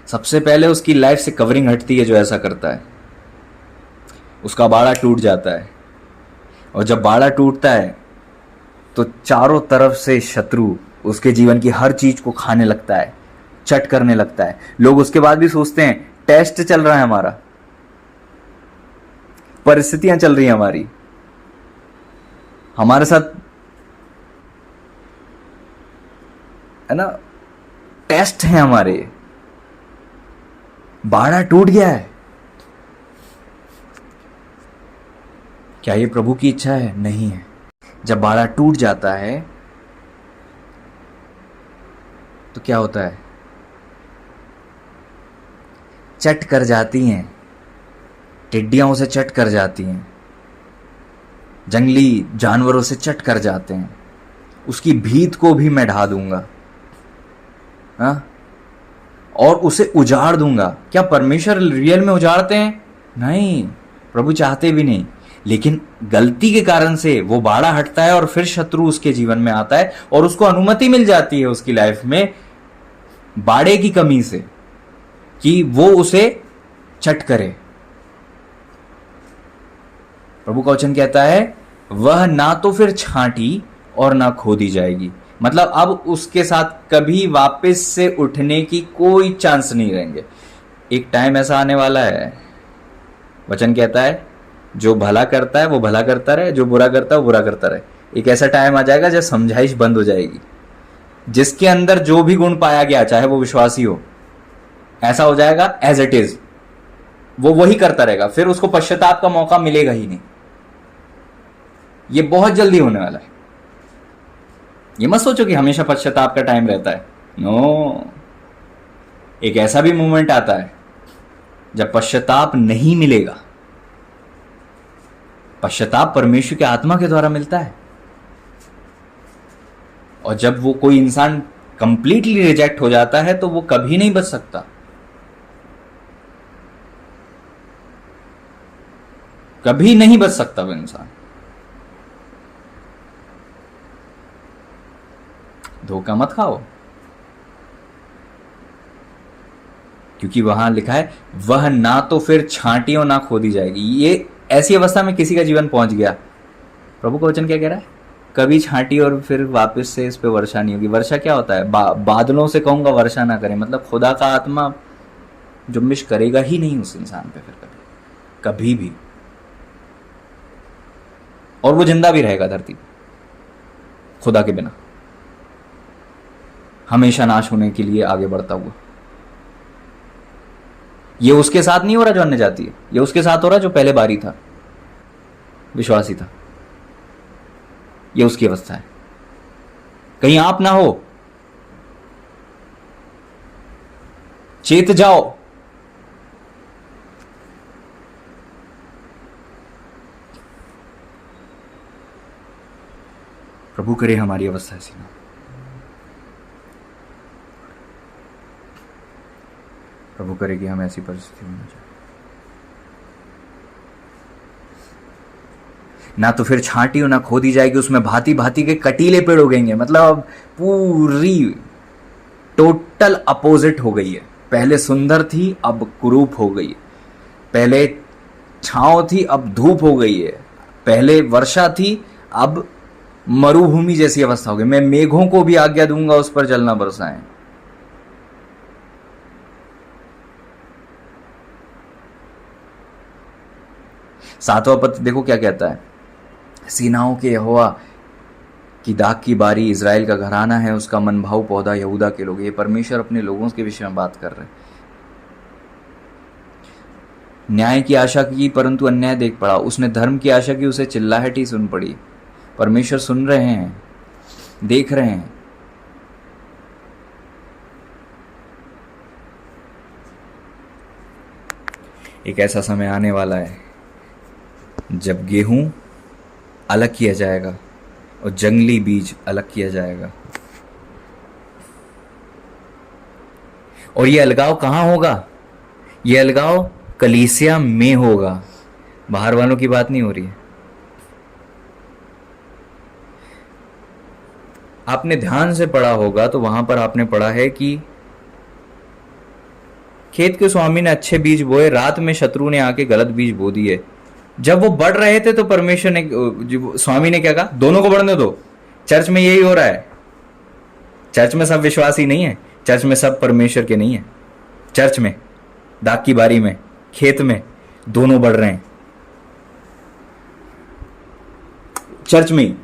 सबसे पहले उसकी लाइफ से कवरिंग हटती है जो ऐसा करता है, उसका बाड़ा टूट जाता है। और जब बाड़ा टूटता है तो चारों तरफ से शत्रु उसके जीवन की हर चीज को खाने लगता है, चट करने लगता है। लोग उसके बाद भी सोचते हैं टेस्ट चल रहा है हमारा, परिस्थितियां चल रही हैं हमारे साथ, है ना, टेस्ट है हमारे। बाड़ा टूट गया है। क्या ये प्रभु की इच्छा है? नहीं है। जब बाड़ा टूट जाता है तो क्या होता है? चट कर जाती हैं, टिड्डियां उसे चट कर जाती हैं। जंगली जानवरों से चट कर जाते हैं, उसकी भीत को भी मैं ढा दूंगा, हाँ, और उसे उजाड़ दूंगा। क्या परमेश्वर रियल में उजाड़ते हैं? नहीं, प्रभु चाहते भी नहीं, लेकिन गलती के कारण से वो बाड़ा हटता है और फिर शत्रु उसके जीवन में आता है और उसको अनुमति मिल जाती है उसकी लाइफ में बाड़े की कमी से कि वो उसे चट करे। प्रभु का वचन कहता है वह ना तो फिर छांटी और ना खोदी जाएगी, मतलब अब उसके साथ कभी वापस से उठने की कोई चांस नहीं रहेंगे। एक टाइम ऐसा आने वाला है, वचन कहता है जो भला करता है वो भला करता रहे, जो बुरा करता है वो बुरा करता रहे। एक ऐसा टाइम आ जाएगा जब समझाइश बंद हो जाएगी। जिसके अंदर जो भी गुण पाया गया, चाहे वो विश्वासी हो, ऐसा हो जाएगा एज इट इज, वो वही करता रहेगा, फिर उसको पश्चाताप का मौका मिलेगा ही नहीं। ये बहुत जल्दी होने वाला है। ये मत सोचो कि हमेशा पश्चाताप का टाइम रहता है, नो। एक ऐसा भी मोमेंट आता है जब पश्चाताप नहीं मिलेगा। पश्चाताप परमेश्वर के आत्मा के द्वारा मिलता है, और जब वो कोई इंसान कंप्लीटली रिजेक्ट हो जाता है तो वो कभी नहीं बच सकता। कभी नहीं बच सकता वो इंसान। धोखा मत खाओ, क्योंकि वहां लिखा है वह ना तो फिर छांटी और ना खोदी जाएगी। ये ऐसी अवस्था में किसी का जीवन पहुंच गया, प्रभु का वचन क्या कह रहा है? कभी छांटी और फिर वापस से इस पे वर्षा नहीं होगी। वर्षा क्या होता है? बादलों से कहूंगा वर्षा ना करें, मतलब खुदा का आत्मा जुम्बिश करेगा ही नहीं उस इंसान पे फिर कभी, कभी भी। और वो जिंदा भी रहेगा धरती पे खुदा के बिना, हमेशा नाश होने के लिए आगे बढ़ता हुआ। ये उसके साथ नहीं हो रहा जो अन्य जाति है, ये उसके साथ हो रहा जो पहले बारी था, विश्वासी था। ये उसकी अवस्था है। कहीं आप ना हो, चेत जाओ। प्रभु करे हमारी अवस्था ऐसी ना। प्रभु करे कि हम ऐसी परिस्थिति में ना जाए। ना तो फिर छांटी और ना खोदी जाएगी, उसमें भांति भांति के कटीले पेड़ उगेंगे। मतलब पूरी टोटल अपोजिट हो गई है। पहले सुंदर थी, अब कुरूप हो गई है। पहले छांव थी, अब धूप हो गई है। पहले वर्षा थी, अब मरुभूमि जैसी अवस्था हो गई। मैं मेघों को भी आज्ञा दूंगा उस पर जलना बरसाएं। सातवां पद देखो क्या कहता है, सीनाओं के यहोवा की दाग की बारी इजराइल का घराना है, उसका मनभाऊ पौधा यहूदा के लोग। ये परमेश्वर अपने लोगों के विषय में बात कर रहे हैं। न्याय की आशा की परंतु अन्याय देख पड़ा, उसने धर्म की आशा की, उसे चिल्लाहट ही सुन पड़ी। परमेश्वर सुन रहे हैं, देख रहे हैं। एक ऐसा समय आने वाला है जब गेहूं अलग किया जाएगा और जंगली बीज अलग किया जाएगा। और ये अलगाव कहां होगा? ये अलगाव कलीसिया में होगा, बाहर वालों की बात नहीं हो रही है। आपने ध्यान से पढ़ा होगा तो वहां पर आपने पढ़ा है कि खेत के स्वामी ने अच्छे बीज बोए, रात में शत्रु ने आके गलत बीज बो दिए। जब वो बढ़ रहे थे तो परमेश्वर ने, स्वामी ने क्या कहा? दोनों को बढ़ने दो। चर्च में यही हो रहा है। चर्च में सब विश्वासी नहीं है, चर्च में सब परमेश्वर के नहीं है। चर्च में, दाग की बारी में, खेत में दोनों बढ़ रहे हैं। चर्च में,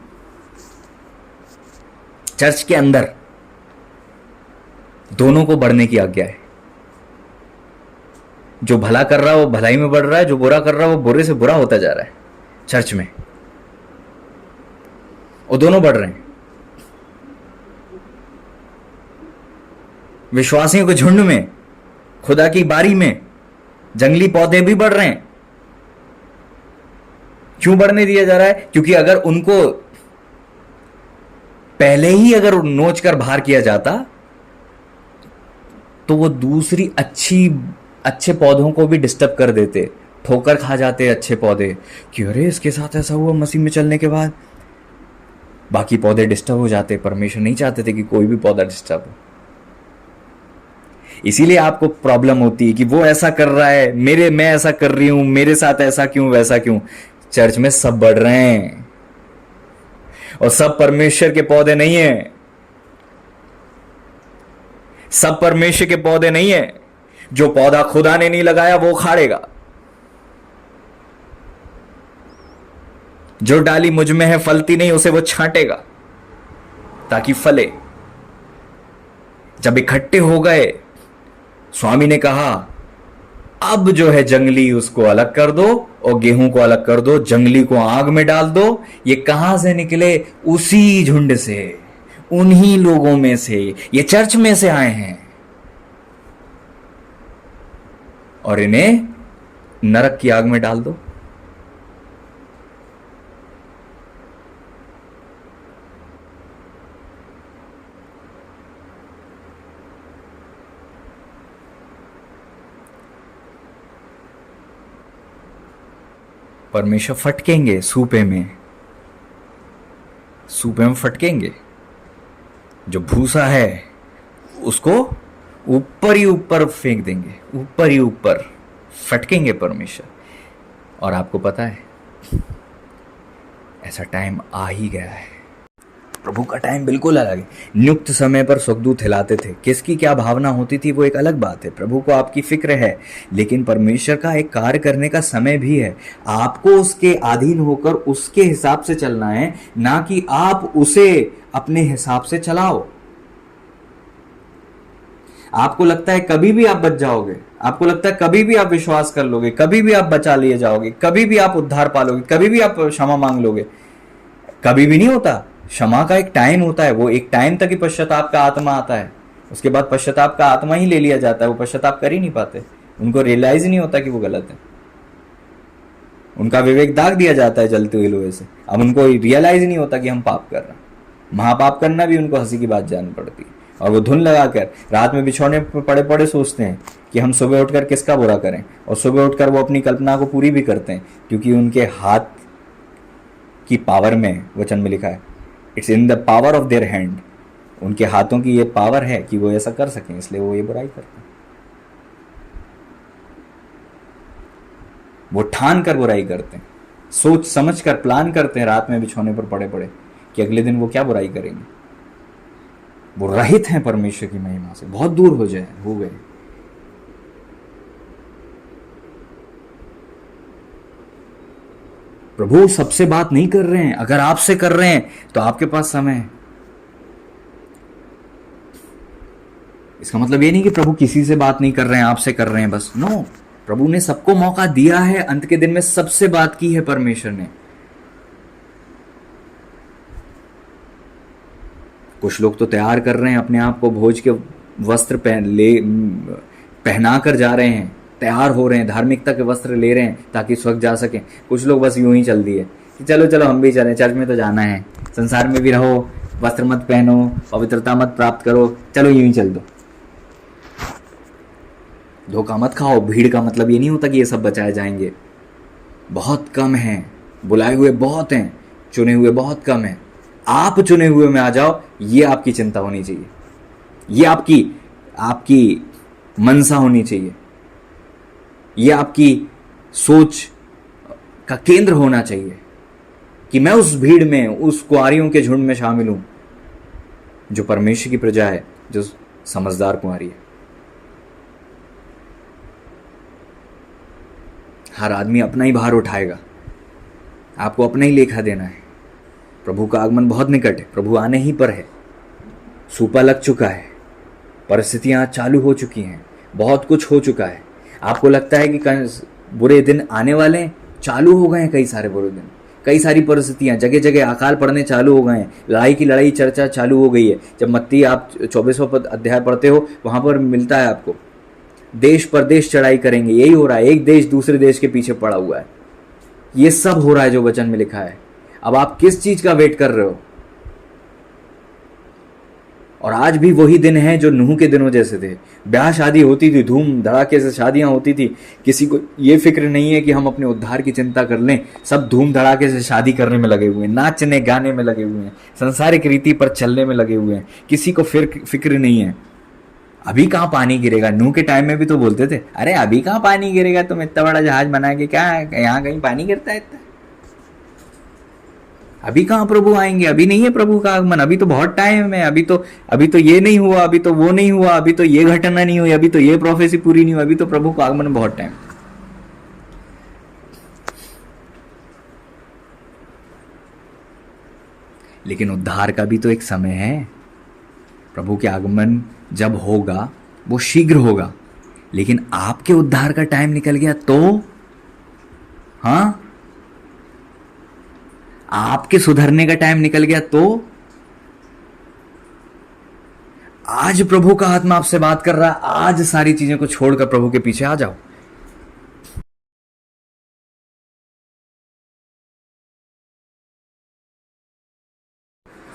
चर्च के अंदर दोनों को बढ़ने की आज्ञा है। जो भला कर रहा है वो भलाई में बढ़ रहा है, जो बुरा कर रहा है वो बुरे से बुरा होता जा रहा है चर्च में, और दोनों बढ़ रहे हैं। विश्वासियों के झुंड में, खुदा की बारी में जंगली पौधे भी बढ़ रहे हैं। क्यों बढ़ने दिया जा रहा है? क्योंकि अगर उनको पहले ही अगर नोच कर बाहर किया जाता तो वो दूसरी अच्छे पौधों को भी डिस्टर्ब कर देते, ठोकर खा जाते अच्छे पौधे कि अरे इसके साथ ऐसा हुआ मसीह में चलने के बाद। बाकी पौधे डिस्टर्ब हो जाते। परमेश्वर नहीं चाहते थे कि कोई भी पौधा डिस्टर्ब हो। इसीलिए आपको प्रॉब्लम होती है कि वो ऐसा कर रहा है, मैं ऐसा कर रही हूं, मेरे साथ ऐसा क्यों वैसा क्यों। चर्च में सब बढ़ रहे हैं और सब परमेश्वर के पौधे नहीं है। सब परमेश्वर के पौधे नहीं है। जो पौधा खुदा ने नहीं लगाया वो उखाड़ेगा। जो डाली मुझ में है फलती नहीं, उसे वो छांटेगा ताकि फले। जब इकट्ठे हो गए, स्वामी ने कहा अब जो है जंगली उसको अलग कर दो और गेहूं को अलग कर दो, जंगली को आग में डाल दो। ये कहां से निकले? उसी झुंड से, उन्हीं लोगों में से, ये चर्च में से आए हैं और इन्हें नरक की आग में डाल दो। परमेश्वर फटकेंगे सूपे में फटकेंगे। जो भूसा है उसको ऊपर ही ऊपर फेंक देंगे, ऊपर ही ऊपर फटकेंगे परमेश्वर। और आपको पता है ऐसा टाइम आ ही गया है। प्रभु का टाइम बिल्कुल अलग है। नियुक्त समय पर स्वर्गदूत हिलाते थे। किसकी क्या भावना होती थी वो एक अलग बात है। प्रभु को आपकी फिक्र है, लेकिन परमेश्वर का एक कार्य करने का समय भी है। आपको उसके अधीन होकर उसके हिसाब से चलना है, ना कि आप उसे अपने हिसाब से चलाओ। आपको लगता है कभी भी आप बच जाओगे, आपको लगता है कभी भी आप विश्वास कर लोगे, कभी भी आप बचा लिए जाओगे, कभी भी आप उद्धार पालोगे, कभी भी आप क्षमा मांग लोगे। कभी भी नहीं होता। क्षमा का एक टाइम होता है। वो एक टाइम तक ही पश्चाताप का आत्मा आता है, उसके बाद पश्चाताप का आत्मा ही ले लिया जाता है। वो पश्चाताप कर ही नहीं पाते, उनको रियलाइज ही नहीं होता कि वो गलत है। उनका विवेक दाग दिया जाता है जलते हुए लोहे से। अब उनको रियलाइज ही नहीं होता कि हम पाप कर रहे हैं। महापाप करना भी उनको हंसी की बात जान पड़ती है और वो धुन लगाकर रात में बिछौने पर पड़े पड़े सोचते हैं कि हम सुबह उठकर किसका बुरा करें, और सुबह उठकर वो अपनी कल्पना को पूरी भी करते हैं, क्योंकि उनके हाथ की पावर में वचन में लिखा है, it's in the power of their hand. उनके हाथों की ये पावर है कि वो ऐसा कर सकें, इसलिए वो ये बुराई करते हैं। वो ठान कर बुराई करते हैं, सोच समझ कर प्लान करते हैं रात में बिछौने पर पड़े पड़े कि अगले दिन वो क्या बुराई करेंगे। वो रहित हैं परमेश्वर की महिमा से, बहुत दूर हो गए। प्रभु सबसे बात नहीं कर रहे हैं। अगर आपसे कर रहे हैं तो आपके पास समय है। इसका मतलब ये नहीं कि प्रभु किसी से बात नहीं कर रहे हैं, आपसे कर रहे हैं बस। नो, प्रभु ने सबको मौका दिया है। अंत के दिन में सबसे बात की है परमेश्वर ने। कुछ लोग तो तैयार कर रहे हैं अपने आप को, भोज के वस्त्र पहना कर जा रहे हैं, तैयार हो रहे हैं, धार्मिकता के वस्त्र ले रहे हैं ताकि स्वर्ग जा सकें। कुछ लोग बस यूं ही चल दिए कि चलो चलो हम भी चलें, चर्च में तो जाना है, संसार में भी रहो, वस्त्र मत पहनो, पवित्रता मत प्राप्त करो, चलो यूं ही चल दो। धोखा मत खाओ। भीड़ का मतलब ये नहीं होता कि ये सब बचाए जाएंगे। बहुत कम हैं, बुलाए हुए बहुत हैं, चुने हुए बहुत कम हैं। आप चुने हुए में आ जाओ, ये आपकी चिंता होनी चाहिए, ये आपकी मनसा होनी चाहिए, ये आपकी सोच का केंद्र होना चाहिए कि मैं उस भीड़ में, उस कुंवारियों के झुंड में शामिल हूं जो परमेश्वर की प्रजा है, जो समझदार कुंवारी है। हर आदमी अपना ही भार उठाएगा, आपको अपना ही लेखा देना है। प्रभु का आगमन बहुत निकट है, प्रभु आने ही पर है। सूपा लग चुका है, परिस्थितियां चालू हो चुकी हैं, बहुत कुछ हो चुका है। आपको लगता है कि बुरे दिन आने वाले हैं, चालू हो गए हैं कई सारे बुरे दिन, कई सारी परिस्थितियां, जगह जगह अकाल पड़ने चालू हो गए हैं, लड़ाई की लड़ाई चर्चा चालू हो गई है। जब मत्ती आप 24वां अध्याय पढ़ते हो, वहां पर मिलता है आपको, देश परदेश चढ़ाई करेंगे। यही हो रहा है, एक देश दूसरे देश के पीछे पड़ा हुआ है। ये सब हो रहा है जो वचन में लिखा है। अब आप किस चीज का वेट कर रहे हो? और आज भी वही दिन है जो नूह के दिनों जैसे थे। ब्याह शादी होती थी, धूम धड़ाके से शादियां होती थी, किसी को ये फिक्र नहीं है कि हम अपने उद्धार की चिंता कर लें। सब धूम धड़ाके से शादी करने में लगे हुए हैं, नाचने गाने में लगे हुए हैं, संसारिक रीति पर चलने में लगे हुए हैं, किसी को फिक्र नहीं है। अभी कहाँ पानी गिरेगा? नूह के टाइम में भी तो बोलते थे, अरे अभी कहाँ पानी गिरेगा, तुम इतना बड़ा जहाज बना के क्या यहाँ कहीं पानी गिरता है इतना? अभी कहाँ प्रभु आएंगे? अभी नहीं है प्रभु का आगमन, अभी तो बहुत टाइम है, अभी तो ये नहीं हुआ, अभी तो वो नहीं हुआ, अभी तो ये घटना नहीं हुई, अभी तो ये प्रोफेसी पूरी नहीं हुई, अभी तो प्रभु का आगमन में बहुत टाइम। लेकिन उद्धार का भी तो एक समय है। प्रभु के आगमन जब होगा वो शीघ्र होगा, लेकिन आपके उद्धार का टाइम निकल गया तो? हाँ, आपके सुधरने का टाइम निकल गया तो? आज प्रभु का आत्मा आपसे बात कर रहा है, आज सारी चीजें को छोड़कर प्रभु के पीछे आ जाओ।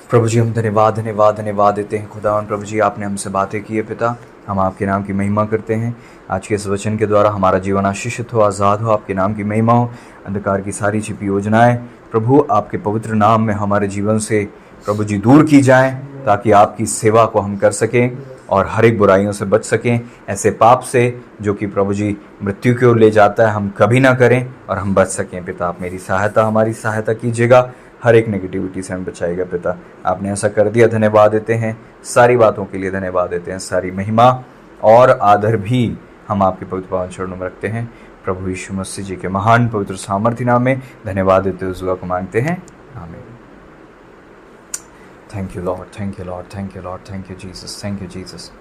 प्रभु जी हम धन्यवाद धन्यवाद धन्यवाद देते हैं खुदावन। प्रभु जी आपने हमसे बातें की है पिता, हम आपके नाम की महिमा करते हैं। आज के इस वचन के द्वारा हमारा जीवन आशीषित हो, आज़ाद हो, आपके नाम की महिमा हो। अंधकार की सारी छिपी योजनाएं प्रभु आपके पवित्र नाम में हमारे जीवन से प्रभु जी दूर की जाएं, ताकि आपकी सेवा को हम कर सकें और हर एक बुराइयों से बच सकें। ऐसे पाप से जो कि प्रभु जी मृत्यु की ओर ले जाता है, हम कभी ना करें और हम बच सकें। पिता आप मेरी सहायता, हमारी सहायता कीजिएगा, हर एक नेगेटिविटी से हम बचाएगा। पिता आपने ऐसा कर दिया, धन्यवाद देते हैं। सारी बातों के लिए धन्यवाद देते हैं। सारी महिमा और आदर भी हम आपके पवित्र पावन चरणों में रखते हैं। प्रभु यीशु मसीह जी के महान पवित्र सामर्थ्य नाम में धन्यवाद देते हुए दुआ को मांगते हैं, आमीन। Thank you Lord, thank you Lord, thank you Lord, thank you Jesus, thank you Jesus.